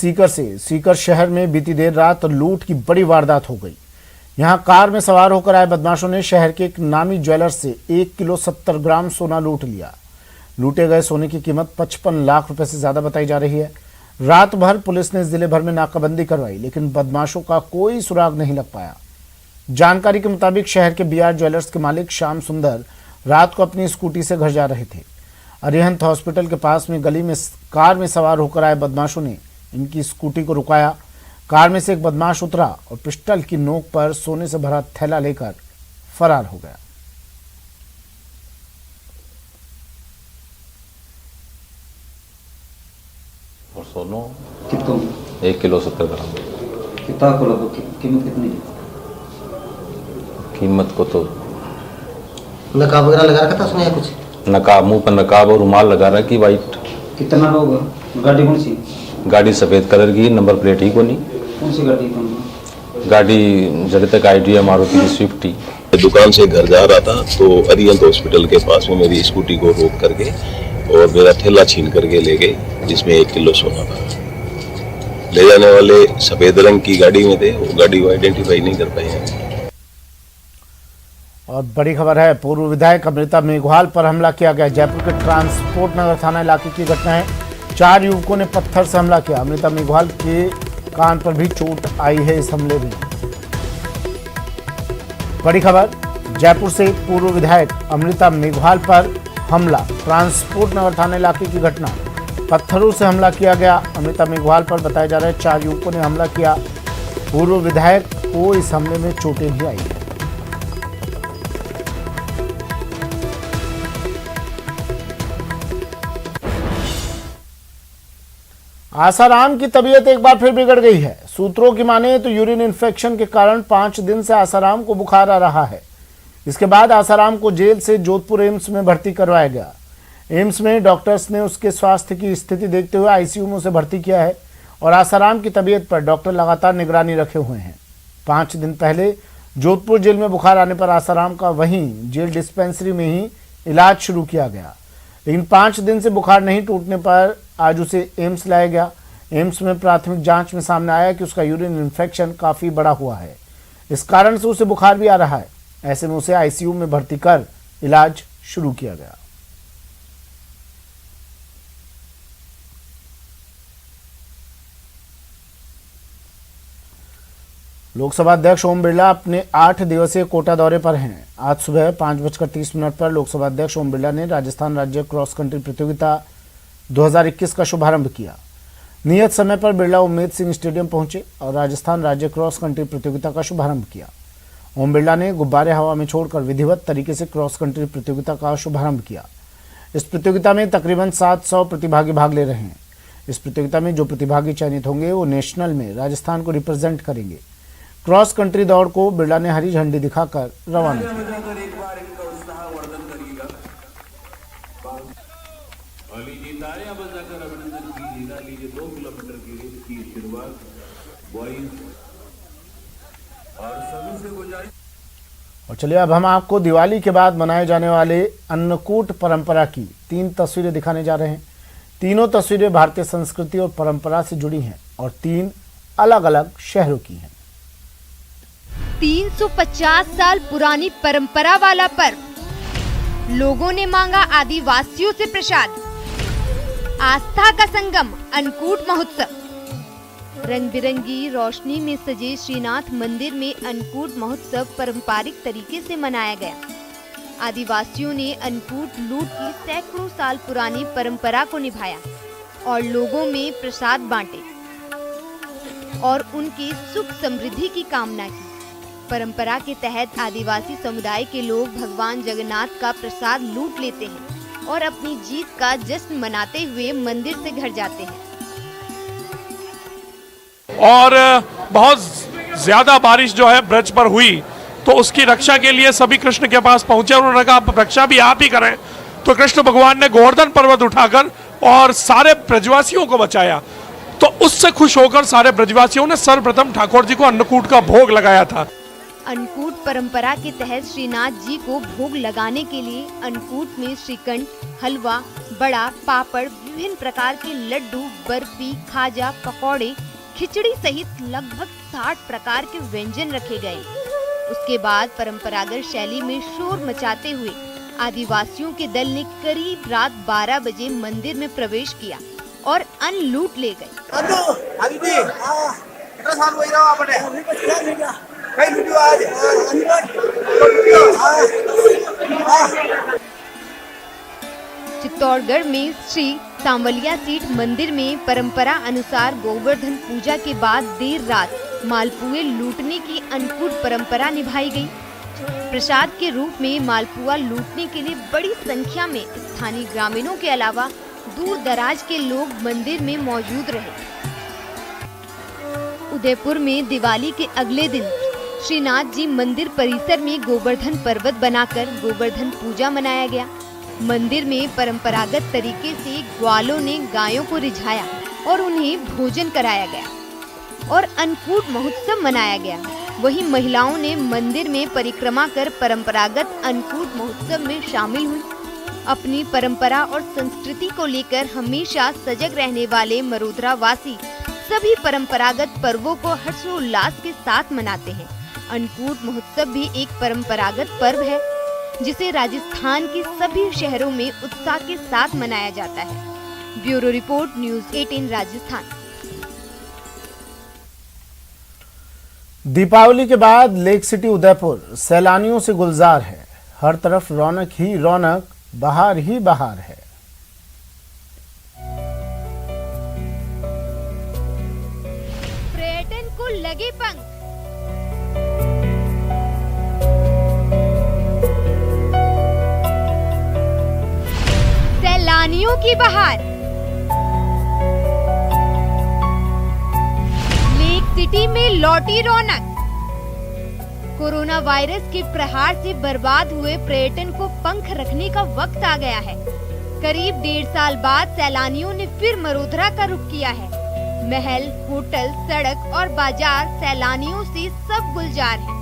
सीकर शहर में बीती देर रात लूट की बड़ी वारदात हो गई। यहां कार में सवार होकर आए बदमाशों ने शहर के एक नामी ज्वेलर से 1 किलो 70 ग्राम सोना लूट लिया। लूटे गए सोने की कीमत 55 लाख रुपए से ज्यादा बताई जा रही है। रात भर पुलिस ने जिले भर में नाकाबंदी करवाई, लेकिन बदमाशों का कोई सुराग नहीं लग पाया। जानकारी के मुताबिक शहर के BR ज्वेलर्स के मालिक श्याम सुंदर रात को अपनी स्कूटी से घर जा रहे थे। अरिहंत हॉस्पिटल के पास में गली में कार में सवार होकर आए बदमाशों ने इनकी स्कूटी को रुकाया। कार में से एक बदमाश उतरा और पिस्टल की नोक पर सोने से भरा थैला लेकर फरार हो गया। और सोनो कितना 1 किलो 70 ग्राम। कितना को लगो कीमत कितनी है? कीमत को तो नकाब वगैरह लगा रखा था उसमें या कुछ? नकाब, मुंह पर नकाब और रुमाल लगा रखी वाइट। कितना लोग? गाड़ी कौन सी? गाड़ी सफेद कलर की, नंबर प्लेट ही को नहीं। कौन सी गाड़ी? गाड़ी जब तक आइडिया मारुति की स्विफ्ट ही। दुकान से घर जा रहा था तो अरिहंत हॉस्पिटल के पास में मेरी स्कूटी को रोक करके और मेरा थैला छीन करके ले गए, जिसमें 1 किलो सोना था। ले जाने वाले सफेद रंग की गाड़ी में थे, वो गाड़ी को आइडेंटिफाई नहीं कर पाए हैं। और बड़ी खबर है, पूर्व विधायक अमृता मेघवाल पर हमला किया गया। जयपुर के ट्रांसपोर्ट नगर थाना इलाके की घटना है। 4 युवकों ने पत्थर से हमला किया। अमृता मेघवाल के कान पर भी चोट आई है इस हमले में। बड़ी खबर, जयपुर से पूर्व विधायक अमृता मेघवाल पर हमला। ट्रांसपोर्ट नगर थाना इलाके की घटना, पत्थरों से हमला किया गया। अमृता मेघवाल पर बताया जा रहा है 4 युवकों ने हमला किया। पूर्व विधायक को इस हमले में चोटें भी आई है। आसाराम की तबीयत एक बार फिर बिगड़ गई है। सूत्रों की माने तो यूरिन इन्फेक्शन के कारण 5 दिन से आसाराम को बुखार आ रहा है। इसके बाद आसाराम को जेल से जोधपुर एम्स में भर्ती करवाया गया। एम्स में डॉक्टर्स ने उसके स्वास्थ्य की स्थिति देखते हुए ICU में उसे भर्ती किया है और आसाराम की तबीयत पर डॉक्टर लगातार निगरानी रखे हुए हैं। 5 दिन पहले जोधपुर जेल में बुखार आने पर आसाराम का वहीं जेल डिस्पेंसरी में ही इलाज शुरू किया गया, लेकिन 5 दिन से बुखार नहीं टूटने पर आज उसे एम्स लाया गया। एम्स में प्राथमिक जांच में सामने आया कि उसका यूरिन इन्फेक्शन काफी बड़ा हुआ है। इस कारण से उसे बुखार भी आ रहा है। ऐसे में उसे ICU में भर्ती कर इलाज शुरू किया गया। लोकसभा अध्यक्ष ओम बिरला अपने 8 दिवसीय कोटा दौरे पर हैं। आज सुबह 5:30 पर लोकसभा अध्यक्ष ओम बिरला ने राजस्थान राज्य क्रॉस कंट्री प्रतियोगिता 2021 का शुभारंभ किया। नियत समय पर बिरला उम्मेद सिंह स्टेडियम पहुंचे और राजस्थान राज्य क्रॉस कंट्री प्रतियोगिता का शुभारंभ किया। ओम बिरला ने गुब्बारे हवा में छोड़कर विधिवत तरीके से क्रॉस कंट्री प्रतियोगिता का शुभारंभ किया। इस प्रतियोगिता में तकरीबन 700 प्रतिभागी भाग ले रहे हैं। इस प्रतियोगिता में जो प्रतिभागी चयनित होंगे वो नेशनल में राजस्थान को रिप्रेजेंट करेंगे। क्रॉस कंट्री दौड़ को बिरला ने हरी झंडी दिखाकर रवाना किया। और चलिए अब हम आपको दिवाली के बाद मनाए जाने वाले अन्नकूट परंपरा की 3 तस्वीरें दिखाने जा रहे हैं। तीनों तस्वीरें भारतीय संस्कृति और परंपरा से जुड़ी हैं और 3 अलग अलग शहरों की हैं। 350 साल पुरानी परंपरा वाला पर्व, लोगों ने मांगा आदिवासियों से प्रसाद। आस्था का संगम अन्नकूट महोत्सव। रंग बिरंगी रोशनी में सजे श्रीनाथ मंदिर में अन्नकूट महोत्सव पारंपरिक तरीके से मनाया गया। आदिवासियों ने अन्नकूट लूट की सैकड़ों साल पुरानी परंपरा को निभाया और लोगों में प्रसाद बांटे और उनकी सुख समृद्धि की कामना की। परंपरा के तहत आदिवासी समुदाय के लोग भगवान जगन्नाथ का प्रसाद लूट लेते हैं और अपनी जीत का जश्न मनाते हुए मंदिर से घर जाते हैं। और बहुत ज्यादा बारिश जो है ब्रज पर हुई तो उसकी रक्षा के लिए सभी कृष्ण के पास पहुंचे और उन्होंने कहा रक्षा भी आप ही करें। तो कृष्ण भगवान ने गोवर्धन पर्वत उठाकर और सारे ब्रजवासियों को बचाया। तो उससे खुश होकर सारे ब्रजवासियों ने सर्वप्रथम ठाकुर जी को अन्नकूट का भोग लगाया था। अन्नकूट परंपरा के तहत श्रीनाथ जी को भोग लगाने के लिए अन्नकूट में श्रीखंड, हलवा, बड़ा, पापड़, विभिन्न प्रकार के लड्डू, बर्फी, खाजा, पकौड़े, खिचड़ी सहित लगभग 60 प्रकार के व्यंजन रखे गए। उसके बाद परंपरागत शैली में शोर मचाते हुए आदिवासियों के दल ने करीब रात 12 बजे मंदिर में प्रवेश किया और अन्न लूट ले गए। चित्तौड़गढ़ में श्री सांवलिया सीट मंदिर में परंपरा अनुसार गोवर्धन पूजा के बाद देर रात मालपुए लूटने की अन्नकूट परंपरा निभाई गई। प्रसाद के रूप में मालपुआ लूटने के लिए बड़ी संख्या में स्थानीय ग्रामीणों के अलावा दूर दराज के लोग मंदिर में मौजूद रहे। उदयपुर में दिवाली के अगले दिन श्रीनाथ जी मंदिर परिसर में गोवर्धन पर्वत बनाकर गोवर्धन पूजा मनाया गया। मंदिर में परंपरागत तरीके से ग्वालों ने गायों को रिझाया और उन्हें भोजन कराया गया और अन्नकूट महोत्सव मनाया गया। वहीं महिलाओं ने मंदिर में परिक्रमा कर परंपरागत अन्नकूट महोत्सव में शामिल हुई। अपनी परंपरा और संस्कृति को लेकर हमेशा सजग रहने वाले मरोदरा वासी सभी परंपरागत पर्वों को हर्षोल्लास के साथ मनाते हैं। अन्नकूट महोत्सव भी एक परंपरागत पर्व है जिसे राजस्थान के सभी शहरों में उत्साह के साथ मनाया जाता है। Bureau report, news 18 Rajasthan. Deepawali के बाद लेक सिटी उदयपुर सैलानियों से गुलजार है। हर तरफ रौनक ही रौनक, बहार ही बहार है। पर्यटन को लगे पंख। सैलानियों की बहार। लेक सिटी में लौटी रौनक। कोरोना वायरस के प्रहार से बर्बाद हुए पर्यटन को पंख रखने का वक्त आ गया है। करीब 1.5 साल बाद सैलानियों ने फिर मरोदरा का रुख किया है। महल, होटल, सड़क और बाजार सैलानियों से सब गुलजार हैं।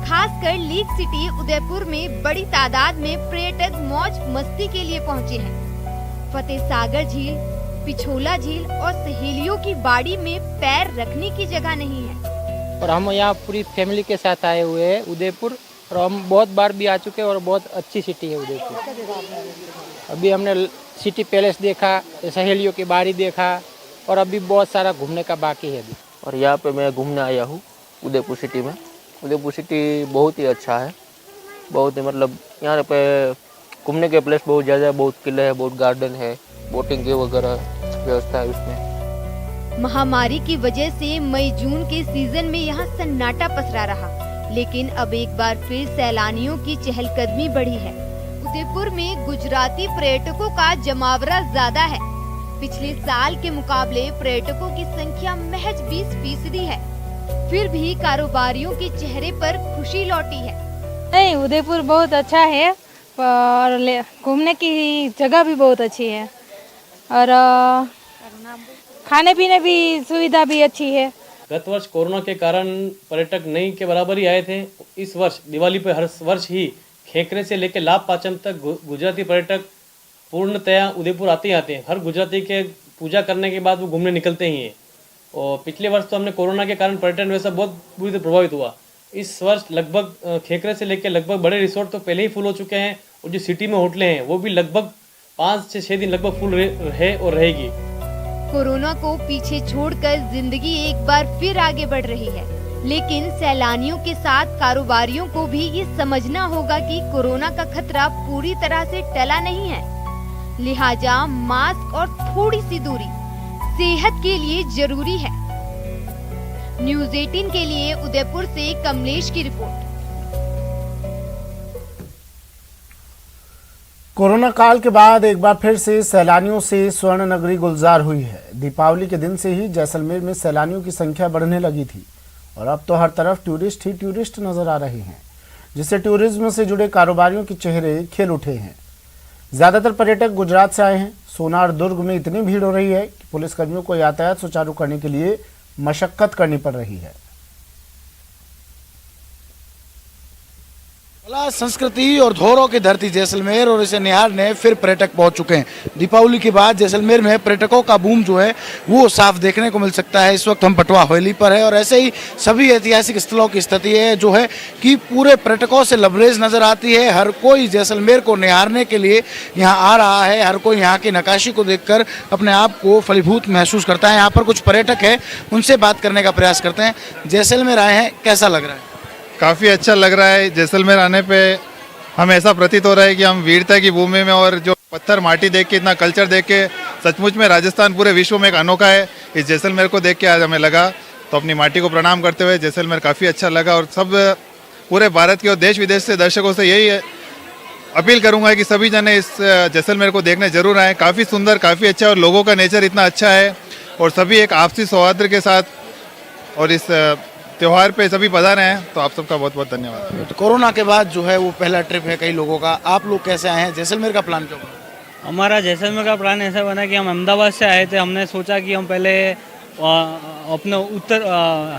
खासकर लेक सिटी उदयपुर में बड़ी तादाद में पर्यटक मौज मस्ती के लिए पहुंचे हैं। फतेह सागर झील, पिछोला झील और सहेलियों की बाड़ी में पैर रखने की जगह नहीं है। और हम यहाँ पूरी फैमिली के साथ आए हुए हैं उदयपुर, और हम बहुत बार भी आ चुके हैं और बहुत अच्छी सिटी है उदयपुर। अभी हमने सिटी पैलेस देखा, सहेलियों की बाड़ी देखा और अभी बहुत सारा घूमने का बाकी है अभी। और यहाँ पे मैं घूमने आया हूँ उदयपुर सिटी में। उदयपुर सिटी बहुत ही अच्छा है, बहुत ही मतलब यहाँ पे घूमने के प्लेस बहुत ज़्यादा है, बहुत किले है, बहुत गार्डन है, बोटिंग की वगैरह व्यवस्था है उसमें। महामारी की वजह से मई जून के सीजन में यहाँ सन्नाटा पसरा रहा, लेकिन अब एक बार फिर सैलानियों की चहलकदमी बढ़ी है। उदयपुर में गुजराती पर्यटकों का जमावड़ा ज्यादा है। पिछले साल के मुकाबले पर्यटकों की संख्या महज 20% है। फिर भी कारोबारियों के चेहरे पर खुशी लौटी है। नहीं, उदयपुर बहुत अच्छा है और घूमने की जगह भी बहुत अच्छी है और खाने पीने भी सुविधा भी अच्छी है। गत वर्ष कोरोना के कारण पर्यटक नहीं के बराबर ही आए थे। इस वर्ष दिवाली पर हर वर्ष ही खेकरे से लेकर लाभ पाचम तक गुजराती पर्यटक पूर्णतया उदयपुर आते हैं। हर गुजराती के पूजा करने के बाद वो घूमने निकलते ही हैं। और पिछले वर्ष तो हमने कोरोना के कारण पर्यटन व्यवस्था बहुत बुरी तरह प्रभावित हुआ। इस वर्ष लगभग खेकरे से लेकर लगभग बड़े रिसोर्ट तो पहले ही फुल हो चुके हैं और जो सिटी में होटलें हैं वो भी लगभग 5 से 6 दिन लगभग फुल है और रहेगी। कोरोना को पीछे छोड़कर जिंदगी एक बार फिर आगे बढ़ रही है, लेकिन सैलानियों के साथ कारोबारियों को भी ये समझना होगा कि कोरोना का खतरा पूरी तरह से टला नहीं है। लिहाजा मास्क और थोड़ी सी दूरी सेहत के लिए जरूरी है। न्यूज़ 18 के लिए उदयपुर से कमलेश की रिपोर्ट। कोरोना काल के बाद एक बार फिर से सैलानियों से स्वर्ण नगरी गुलजार हुई है। दीपावली के दिन से ही जैसलमेर में सैलानियों की संख्या बढ़ने लगी थी और अब तो हर तरफ टूरिस्ट ही टूरिस्ट नजर आ रहे हैं, जिससे टूरिज्म से जुड़े कारोबारियों के चेहरे खिल उठे हैं। ज्यादातर पर्यटक गुजरात से आए हैं। सोनार दुर्ग में इतनी भीड़ हो रही है कि पुलिसकर्मियों को यातायात सुचारू करने के लिए मशक्कत करनी पड़ रही है। कला, संस्कृति और धरोहरों की धरती जैसलमेर और इसे निहारने फिर पर्यटक पहुंच चुके हैं। दीपावली के बाद जैसलमेर में पर्यटकों का बूम जो है वो साफ देखने को मिल सकता है। इस वक्त हम पटवा हवेली पर है और ऐसे ही सभी ऐतिहासिक स्थलों की स्थिति है जो है कि पूरे पर्यटकों से लबरेज नजर आती है। हर कोई जैसलमेर को निहारने के लिए यहाँ आ रहा है। हर कोई यहाँ की नक्काशी को देखकर अपने आप को फलीभूत महसूस करता है। यहाँ पर कुछ पर्यटक है, उनसे बात करने का प्रयास करते हैं। जैसलमेर आए हैं, कैसा लग रहा है? काफ़ी अच्छा लग रहा है। जैसलमेर आने पे हमें ऐसा प्रतीत हो रहा है कि हम वीरता की भूमि में, और जो पत्थर माटी देख के, इतना कल्चर देख के, सचमुच में राजस्थान पूरे विश्व में एक अनोखा है। इस जैसलमेर को देख के आज हमें लगा, तो अपनी माटी को प्रणाम करते हुए जैसलमेर काफ़ी अच्छा लगा। और सब पूरे भारत के और देश विदेश से दर्शकों से यही अपील करूंगा कि सभी जने इस जैसलमेर को देखने जरूर आएँ। काफ़ी सुंदर, काफ़ी अच्छा, और लोगों का नेचर इतना अच्छा है, और सभी एक आपसी सौहार्द के साथ और इस त्योहार पे सभी पधारे हैं। तो आप सबका बहुत बहुत धन्यवाद। तो कोरोना के बाद जो है वो पहला ट्रिप है कई लोगों का। आप लोग कैसे आए हैं? जैसलमेर का प्लान क्यों बना? हमारा जैसलमेर का प्लान ऐसा बना कि हम अहमदाबाद से आए थे। हमने सोचा कि हम पहले अपने उत्तर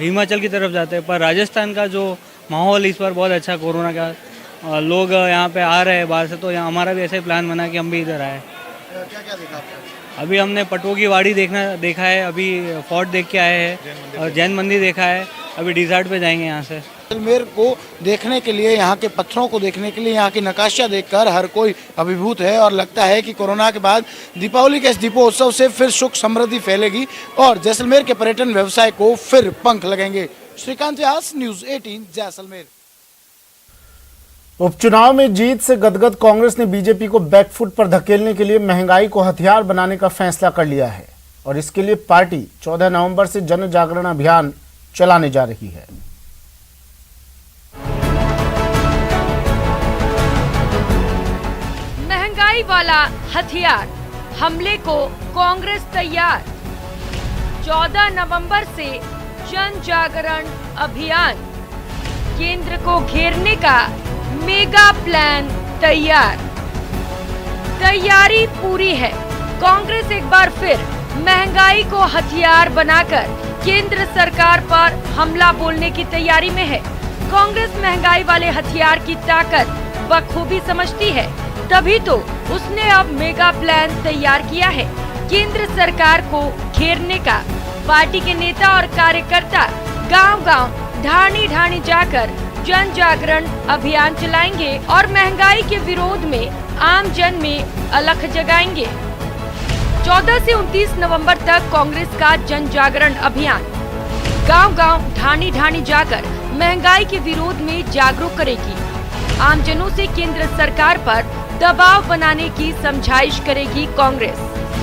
हिमाचल की तरफ जाते हैं, पर राजस्थान का जो माहौल इस बार बहुत अच्छा, कोरोना का लोग यहाँ पे आ रहे हैं बाहर से, तो यहाँ हमारा भी ऐसा ही प्लान बना कि हम भी इधर आए। क्या क्या देखा आपने? अभी हमने पटवों की वाड़ी देखा है, अभी फोर्ट देख के आए हैं, और जैन मंदिर देखा है। अभी डिजर्ट पे जाएंगे यहाँ से। जैसलमेर को देखने के लिए, यहाँ के पत्थरों को देखने के लिए, यहाँ की नक्काशियाँ देखकर हर कोई अभिभूत है और लगता है कि कोरोना के बाद दीपावली के इस दीपोत्सव से फिर सुख समृद्धि फैलेगी और जैसलमेर के पर्यटन व्यवसाय को फिर पंख लगेंगे। श्रीकांत व्यास, न्यूज़ 18 जैसलमेर। उपचुनाव में जीत से गदगद कांग्रेस ने बीजेपी को बैकफुट पर धकेलने के लिए महंगाई को हथियार बनाने का फैसला कर लिया है और इसके लिए पार्टी 14 नवंबर से जन जागरण अभियान चलाने जा रही है। महंगाई वाला हथियार, हमले को कांग्रेस तैयार। 14 नवंबर से जन जागरण अभियान, केंद्र को घेरने का मेगा प्लान तैयार। तैयारी पूरी है। कांग्रेस एक बार फिर महंगाई को हथियार बनाकर केंद्र सरकार पर हमला बोलने की तैयारी में है। कांग्रेस महंगाई वाले हथियार की ताकत बखूबी समझती है, तभी तो उसने अब मेगा प्लान तैयार किया है केंद्र सरकार को घेरने का। पार्टी के नेता और कार्यकर्ता गांव-गांव, ढाणी-ढाणी जाकर जन जागरण अभियान चलाएंगे और महंगाई के विरोध में आम जन में अलख जगाएंगे। 14 से 29 नवंबर तक कांग्रेस का जन जागरण अभियान गांव-गांव, ढाणी-ढाणी जाकर महंगाई के विरोध में जागरूक करेगी। आमजनों से केंद्र सरकार पर दबाव बनाने की समझाइश करेगी कांग्रेस।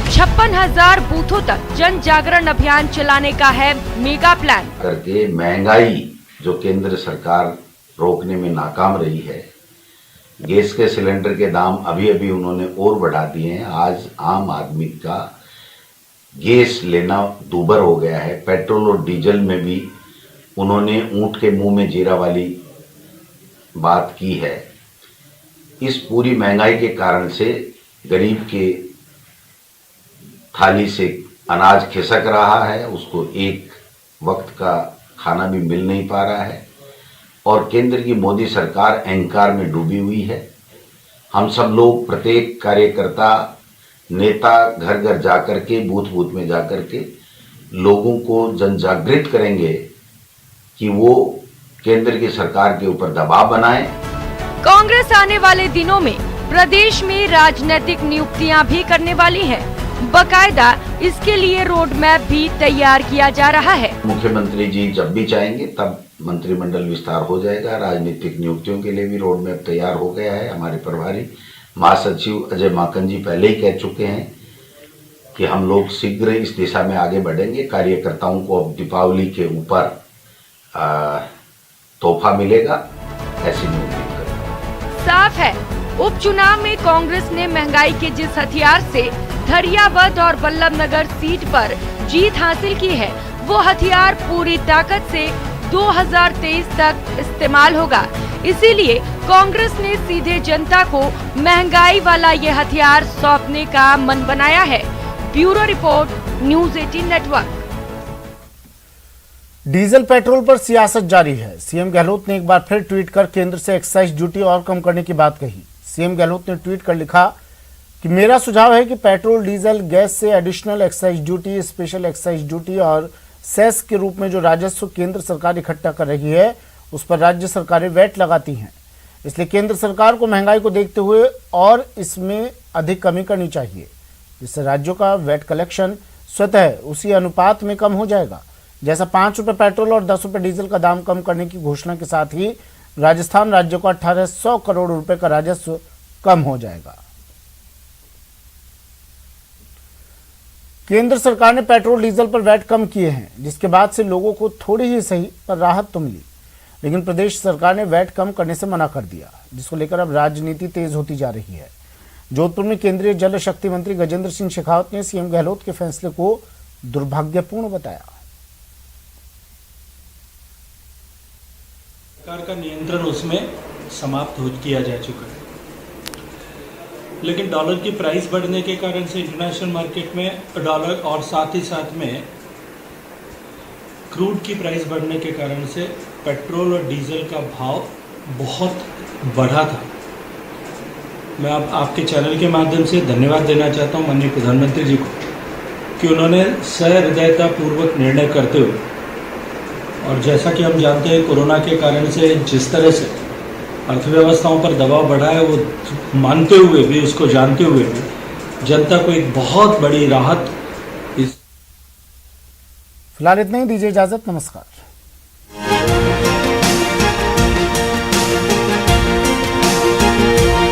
56,000 बूथों तक जन जागरण अभियान चलाने का है मेगा प्लान। करके महंगाई जो केंद्र सरकार रोकने में नाकाम रही है, गैस के सिलेंडर के दाम अभी उन्होंने और बढ़ा दिए हैं। आज आम आदमी का गैस लेना दूभर हो गया है। पेट्रोल और डीजल में भी उन्होंने ऊंट के मुंह में जीरा वाली बात की है। इस पूरी महंगाई के कारण से गरीब के थाली से अनाज खिसक रहा है, उसको एक वक्त का खाना भी मिल नहीं पा रहा है और केंद्र की मोदी सरकार अहंकार में डूबी हुई है। हम सब लोग, प्रत्येक कार्यकर्ता, नेता घर घर जाकर के, बूथ बूथ में जाकर के लोगों को जन जागृत करेंगे कि वो केंद्र की सरकार के ऊपर दबाव बनाएं। कांग्रेस आने वाले दिनों में प्रदेश में राजनीतिक नियुक्तियां भी करने वाली है। बकायदा इसके लिए रोड मैप भी तैयार किया जा रहा है। मुख्यमंत्री जी जब भी चाहेंगे तब मंत्रिमंडल विस्तार हो जाएगा। राजनीतिक नियुक्तियों के लिए भी रोड मैप तैयार हो गया है। हमारे प्रभारी महासचिव अजय माकन जी पहले ही कह चुके हैं कि हम लोग शीघ्र इस दिशा में आगे बढ़ेंगे। कार्यकर्ताओं को अब दीपावली के ऊपर तोहफा मिलेगा, ऐसी उम्मीद करें। साफ है, उपचुनाव में कांग्रेस ने महंगाई के जिस हथियार से धरियावद और बल्लभनगर सीट पर जीत हासिल की है, वो हथियार पूरी ताकत से 2023 तक इस्तेमाल होगा। इसीलिए कांग्रेस ने सीधे जनता को महंगाई वाला ये हथियार सौंपने का मन बनाया है। Bureau report, news 18 network. Diesel petrol पर सियासत जारी है। सीएम गहलोत ने एक बार फिर ट्वीट कर केंद्र से एक्साइज ड्यूटी और कम करने की बात कही। सीएम गहलोत ने ट्वीट कर लिखा कि मेरा सुझाव है कि पेट्रोल, डीजल, गैस से additional excise duty, special excise duty और सेस के रूप में जो राजस्व केंद्र सरकार इकट्ठा कर रही है उस पर राज्य सरकारें वैट लगाती हैं। इसलिए केंद्र सरकार को महंगाई को देखते हुए और इसमें अधिक कमी करनी चाहिए, जिससे राज्यों का वैट कलेक्शन स्वतः उसी अनुपात में कम हो जाएगा। जैसा 5 रुपये पेट्रोल और 10 रुपये डीजल का दाम कम करने की घोषणा के साथ ही राजस्थान राज्य को 1800 करोड़ रुपए का राजस्व कम हो जाएगा। केंद्र सरकार ने पेट्रोल, डीजल पर वैट कम किए हैं, जिसके बाद से लोगों को थोड़ी ही सही पर राहत तो मिली, लेकिन प्रदेश सरकार ने वैट कम करने से मना कर दिया, जिसको लेकर अब राजनीति तेज होती जा रही है। जोधपुर में केंद्रीय जल शक्ति मंत्री गजेंद्र सिंह शेखावत ने सीएम गहलोत के फैसले को दुर्भाग्यपूर्ण बताया। सरकार का नियंत्रण उसमें समाप्त किया जा चुका है, लेकिन डॉलर की प्राइस बढ़ने के कारण से इंटरनेशनल मार्केट में डॉलर और साथ ही साथ में क्रूड की प्राइस बढ़ने के कारण से पेट्रोल और डीजल का भाव बहुत बढ़ा था। मैं आपके चैनल के माध्यम से धन्यवाद देना चाहता हूं माननीय प्रधानमंत्री जी को कि उन्होंने सहृदयता पूर्वक निर्णय करते हुए, और जैसा कि हम जानते हैं कोरोना के कारण से जिस तरह से अर्थव्यवस्थाओं पर दबाव बढ़ा है, वो मानते हुए भी, उसको जानते हुए भी जनता को एक बहुत बड़ी राहत। फिलहाल इतना ही, दीजिए इजाजत, नमस्कार।